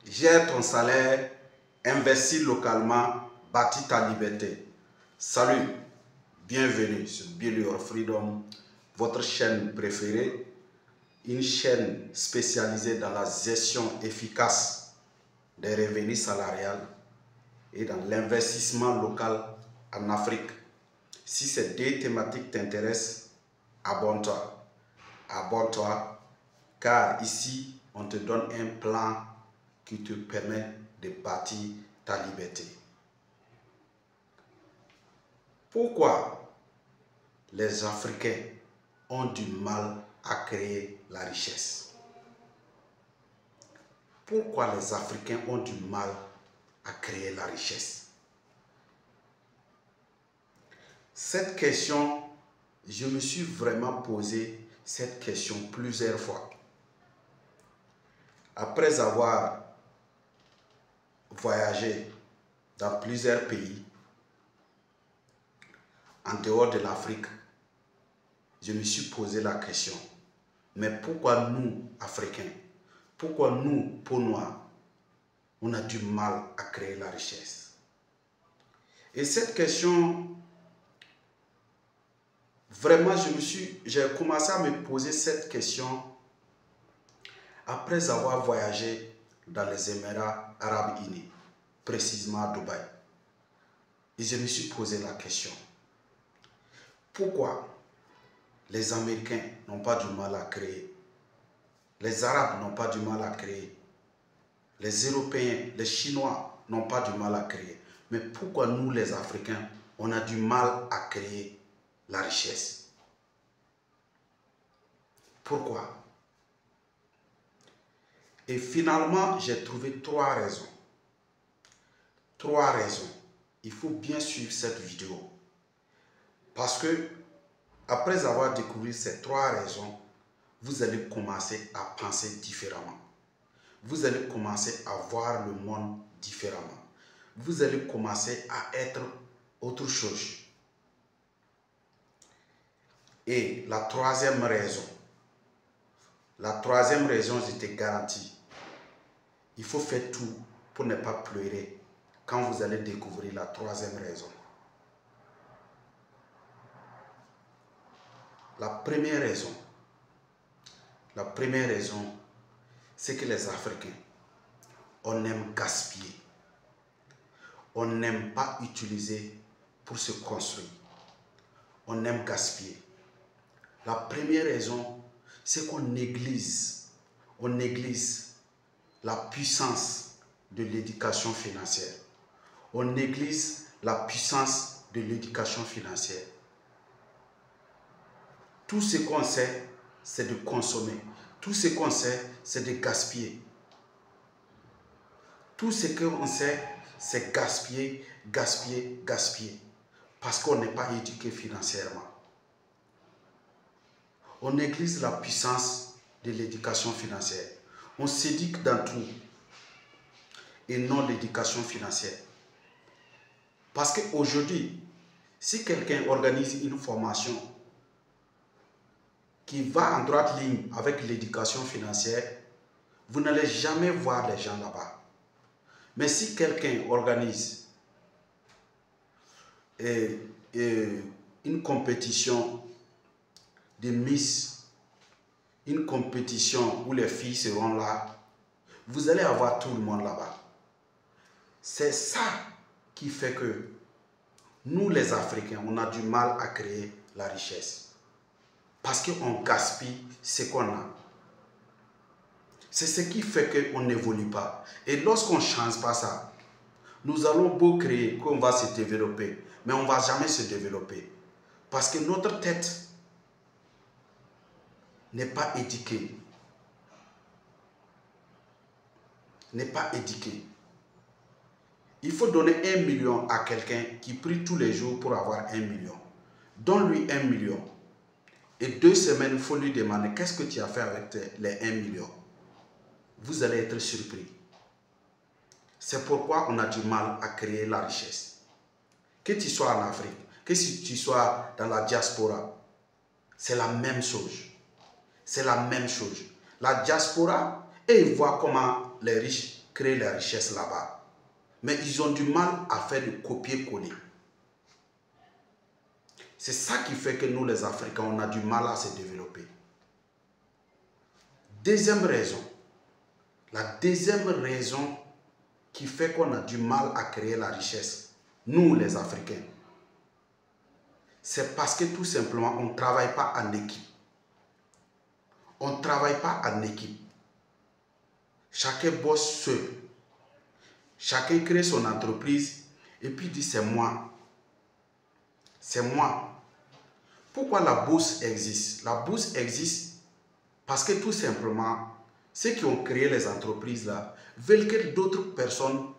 Gère ton salaire, investis localement, bâtis ta liberté. Salut, bienvenue sur Build Your Freedom, votre chaîne préférée, une chaîne spécialisée dans la gestion efficace des revenus salariales et dans l'investissement local en Afrique. Si ces deux thématiques t'intéressent, abonne-toi. Abonne-toi, car ici, on te donne un plan qui te permet de bâtir ta liberté. Pourquoi les Africains ont du mal à créer la richesse? Pourquoi les Africains ont du mal à créer la richesse? Cette question, je me suis vraiment posé cette question plusieurs fois. Après avoir voyagé dans plusieurs pays, en dehors de l'Afrique, je me suis posé la question, mais pourquoi nous, Africains, pourquoi nous, peau noire, on a du mal à créer la richesse? Et cette question, vraiment, j'ai commencé à me poser cette question après avoir voyagé dans les Émirats Arabes Unis, précisément à Dubaï. Et je me suis posé la question, pourquoi les Américains n'ont pas du mal à créer, les Arabes n'ont pas du mal à créer, les Européens, les Chinois n'ont pas du mal à créer, mais pourquoi nous les Africains, on a du mal à créer la richesse? Pourquoi? Et finalement, j'ai trouvé trois raisons. Trois raisons. Il faut bien suivre cette vidéo. Parce que, après avoir découvert ces trois raisons, vous allez commencer à penser différemment. Vous allez commencer à voir le monde différemment. Vous allez commencer à être autre chose. Et la troisième raison, je te garantis, il faut faire tout pour ne pas pleurer quand vous allez découvrir la troisième raison. La première raison, c'est que les Africains, on aime gaspiller. On n'aime pas utiliser pour se construire. On aime gaspiller. La première raison, c'est qu'on néglige la puissance de l'éducation financière. On néglige la puissance de l'éducation financière. Tout ce qu'on sait, c'est de consommer. Tout ce qu'on sait, c'est de gaspiller. Tout ce qu'on sait, c'est gaspiller, gaspiller, gaspiller. Parce qu'on n'est pas éduqué financièrement. On néglige la puissance de l'éducation financière. On s'éduque dans tout et non l'éducation financière. Parce qu'aujourd'hui, si quelqu'un organise une formation qui va en droite ligne avec l'éducation financière, vous n'allez jamais voir les gens là-bas. Mais si quelqu'un organise une compétition de Miss, une compétition où les filles seront là, vous allez avoir tout le monde là-bas. C'est ça qui fait que nous les Africains, on a du mal à créer la richesse. Parce qu'on gaspille ce qu'on a. C'est ce qui fait qu'on n'évolue pas. Et lorsqu'on ne change pas ça, nous allons beau créer qu'on va se développer, mais on ne va jamais se développer. Parce que notre tête n'est pas éduquée. N'est pas éduquée. Il faut donner 1 million à quelqu'un qui prie tous les jours pour avoir 1 million. Donne-lui 1 million. Et 2 semaines, il faut lui demander qu'est-ce que tu as fait avec les 1 million. Vous allez être surpris. C'est pourquoi on a du mal à créer la richesse. Que tu sois en Afrique, que tu sois dans la diaspora, c'est la même chose. C'est la même chose. La diaspora, et ils voient comment les riches créent la richesse là-bas. Mais ils ont du mal à faire du copier-coller. C'est ça qui fait que nous, les Africains, on a du mal à se développer. Deuxième raison. La deuxième raison qui fait qu'on a du mal à créer la richesse, nous, les Africains, c'est parce que tout simplement, on ne travaille pas en équipe. On ne travaille pas en équipe. Chacun bosse seul. Chacun crée son entreprise et puis dit c'est moi. C'est moi. Pourquoi la bourse existe? La bourse existe parce que tout simplement, ceux qui ont créé les entreprises là veulent que d'autres personnes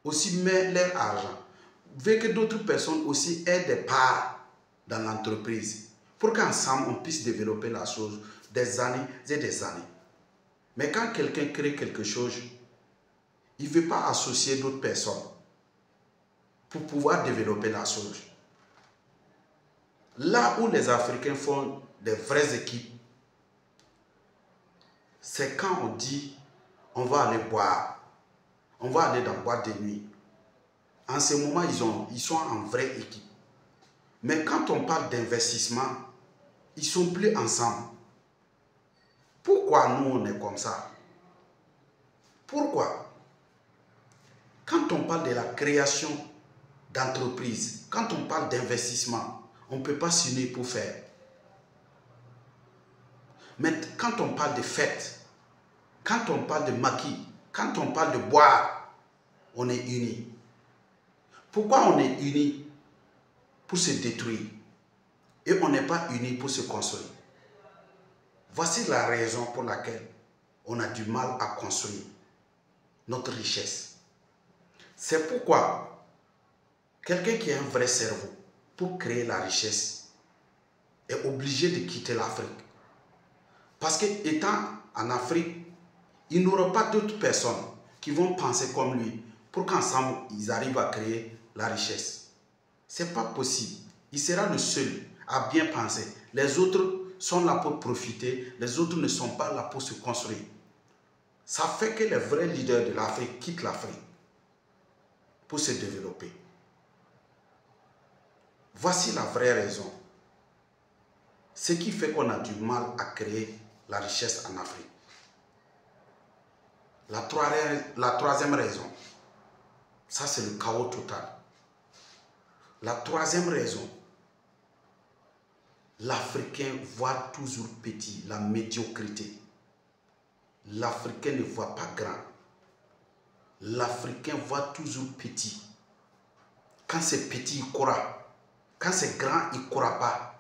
aussi mettent leur argent. Veulent que d'autres personnes aussi aient des parts dans l'entreprise pour qu'ensemble on puisse développer la chose des années et des années. Mais quand quelqu'un crée quelque chose, il ne veut pas associer d'autres personnes pour pouvoir développer la chose. Là où les Africains font des vraies équipes, c'est quand on dit on va aller boire, on va aller dans la boîte de nuit. En ce moment, ils sont en vraie équipe. Mais quand on parle d'investissement, ils ne sont plus ensemble. Pourquoi nous, on est comme ça? Pourquoi? Quand on parle de la création d'entreprises, quand on parle d'investissement, on ne peut pas s'unir pour faire. Mais quand on parle de fêtes, quand on parle de maquis, quand on parle de boire, on est unis. Pourquoi on est unis? Pour se détruire. Et on n'est pas unis pour se construire. Voici la raison pour laquelle on a du mal à construire notre richesse. C'est pourquoi quelqu'un qui a un vrai cerveau pour créer la richesse est obligé de quitter l'Afrique. Parce qu'étant en Afrique, il n'aura pas d'autres personnes qui vont penser comme lui pour qu'ensemble ils arrivent à créer la richesse. Ce n'est pas possible. Il sera le seul à bien penser. Les autres sont là pour profiter, les autres ne sont pas là pour se construire. Ça fait que les vrais leaders de l'Afrique quittent l'Afrique pour se développer. Voici la vraie raison. Ce qui fait qu'on a du mal à créer la richesse en Afrique. La troisième raison, ça c'est le chaos total. La troisième raison, l'Africain voit toujours petit, la médiocrité. L'Africain ne voit pas grand. L'Africain voit toujours petit. Quand c'est petit, il croit. Quand c'est grand, il ne croit pas.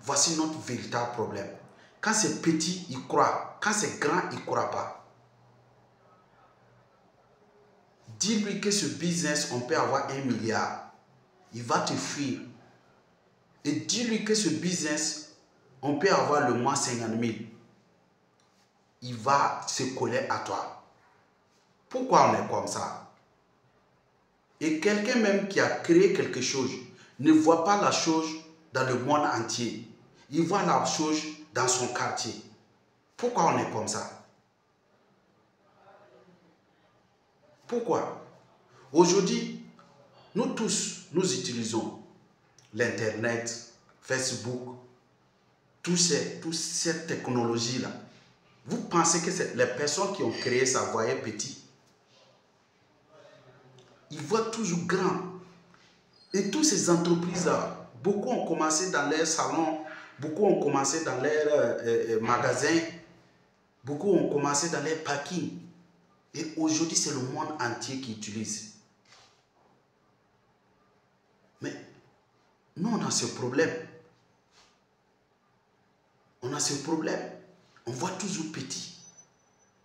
Voici notre véritable problème. Quand c'est petit, il croit. Quand c'est grand, il ne croit pas. Dis-lui que ce business, on peut avoir 1 milliard. Il va te fuir. Et dis-lui que ce business, on peut avoir le mois 50 000. Il va se coller à toi. Pourquoi on est comme ça? Et quelqu'un même qui a créé quelque chose ne voit pas la chose dans le monde entier. Il voit la chose dans son quartier. Pourquoi on est comme ça? Pourquoi? Aujourd'hui, nous tous, nous utilisons l'Internet, Facebook, toutes ces technologies-là. Vous pensez que les personnes qui ont créé ça voyaient petit? Ils voient toujours grand. Et toutes ces entreprises-là, beaucoup ont commencé dans leurs salons, beaucoup ont commencé dans leurs magasins, beaucoup ont commencé dans leurs parkings. Et aujourd'hui, c'est le monde entier qui utilise. Mais nous, on a ce problème. On a ce problème. On voit toujours petit.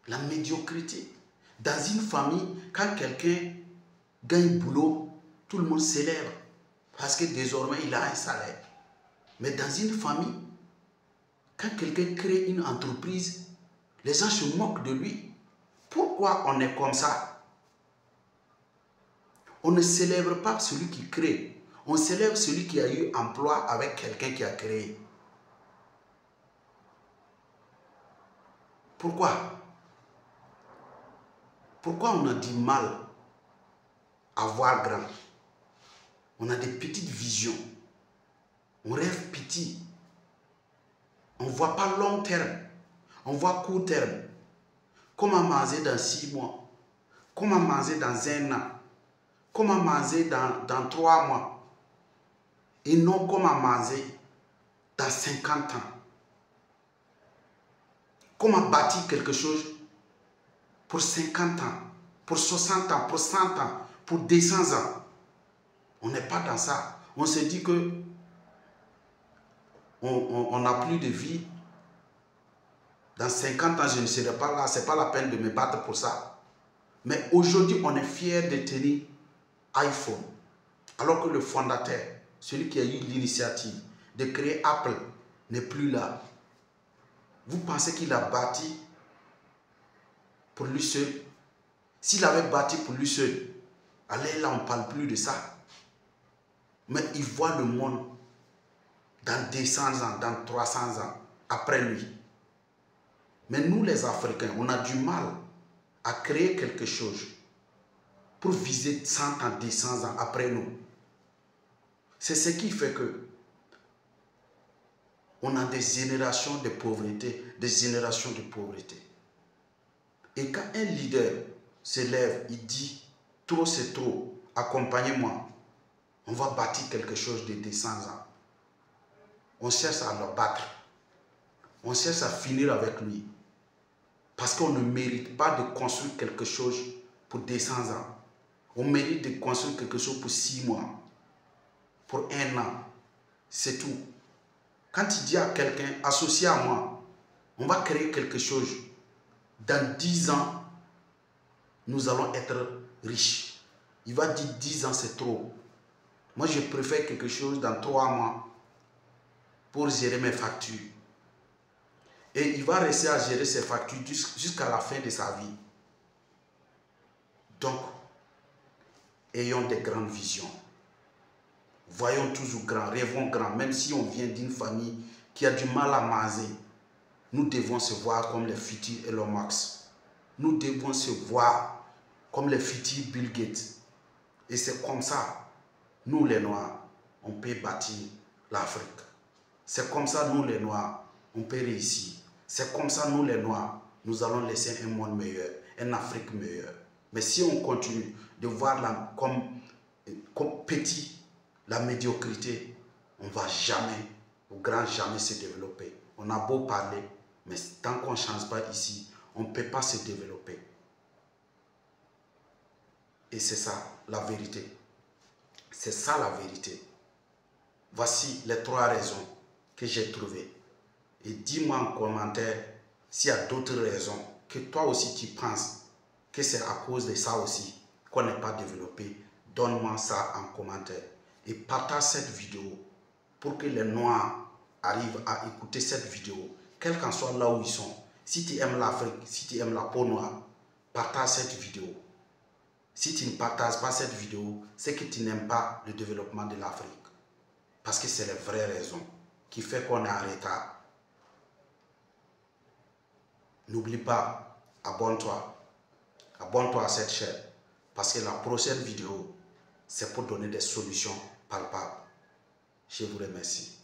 La médiocrité. Dans une famille, quand quelqu'un gagne boulot, tout le monde célèbre. Parce que désormais, il a un salaire. Mais dans une famille, quand quelqu'un crée une entreprise, les gens se moquent de lui. Pourquoi on est comme ça? On ne célèbre pas celui qui crée. On célèbre celui qui a eu emploi avec quelqu'un qui a créé. Pourquoi? Pourquoi on a du mal à voir grand? On a des petites visions. On rêve petit. On ne voit pas long terme. On voit court terme. Comment manger dans 6 mois? Comment manger dans 1 an? Comment manger dans 3 mois? Et non comment manger dans 50 ans. Comment bâtir quelque chose pour 50 ans, pour 60 ans, pour 100 ans, pour 200 ans. On n'est pas dans ça. On se dit que on n'a plus de vie. Dans 50 ans, je ne serai pas là. Ce n'est pas la peine de me battre pour ça. Mais aujourd'hui, on est fiers de tenir iPhone. Alors que le fondateur, celui qui a eu l'initiative de créer Apple, n'est plus là. Vous pensez qu'il a bâti pour lui seul? S'il avait bâti pour lui seul, allez là, on ne parle plus de ça. Mais il voit le monde dans 200 ans, dans 300 ans, après lui. Mais nous, les Africains, on a du mal à créer quelque chose pour viser 100 ans, 200 ans après nous. C'est ce qui fait que on a des générations de pauvreté, des générations de pauvreté. Et quand un leader se lève, il dit, trop c'est trop, accompagnez-moi, on va bâtir quelque chose de 200 ans. On cherche à le battre. On cherche à finir avec lui. Parce qu'on ne mérite pas de construire quelque chose pour 200 ans. On mérite de construire quelque chose pour 6 mois, pour 1 an. C'est tout. Quand il dit à quelqu'un, associé à moi, on va créer quelque chose. Dans 10 ans, nous allons être riches. Il va dire 10 ans, c'est trop. Moi, je préfère quelque chose dans 3 mois pour gérer mes factures. Et il va rester à gérer ses factures jusqu'à la fin de sa vie. Donc, ayons des grandes visions. Voyons toujours grand, rêvons grand. Même si on vient d'une famille qui a du mal à manger, nous devons se voir comme les futurs Elon Musk. Nous devons se voir comme les futurs Bill Gates. Et c'est comme ça, nous les Noirs, on peut bâtir l'Afrique. C'est comme ça, nous les Noirs, on peut réussir. C'est comme ça, nous les Noirs, nous allons laisser un monde meilleur, une Afrique meilleure. Mais si on continue de voir comme petit la médiocrité, on ne va jamais, au grand jamais se développer. On a beau parler, mais tant qu'on ne change pas ici, on ne peut pas se développer. Et c'est ça, la vérité. C'est ça la vérité. Voici les 3 raisons que j'ai trouvées. Et dis-moi en commentaire s'il y a d'autres raisons que toi aussi tu penses que c'est à cause de ça aussi qu'on n'est pas développé. Donne-moi ça en commentaire. Et partage cette vidéo pour que les Noirs arrivent à écouter cette vidéo, quel qu'en soit là où ils sont. Si tu aimes l'Afrique, si tu aimes la peau noire, partage cette vidéo. Si tu ne partages pas cette vidéo, c'est que tu n'aimes pas le développement de l'Afrique. Parce que c'est les vraies raisons qui font qu'on est en retard. N'oublie pas, abonne-toi. Abonne-toi à cette chaîne. Parce que la prochaine vidéo, c'est pour donner des solutions palpables. Je vous remercie.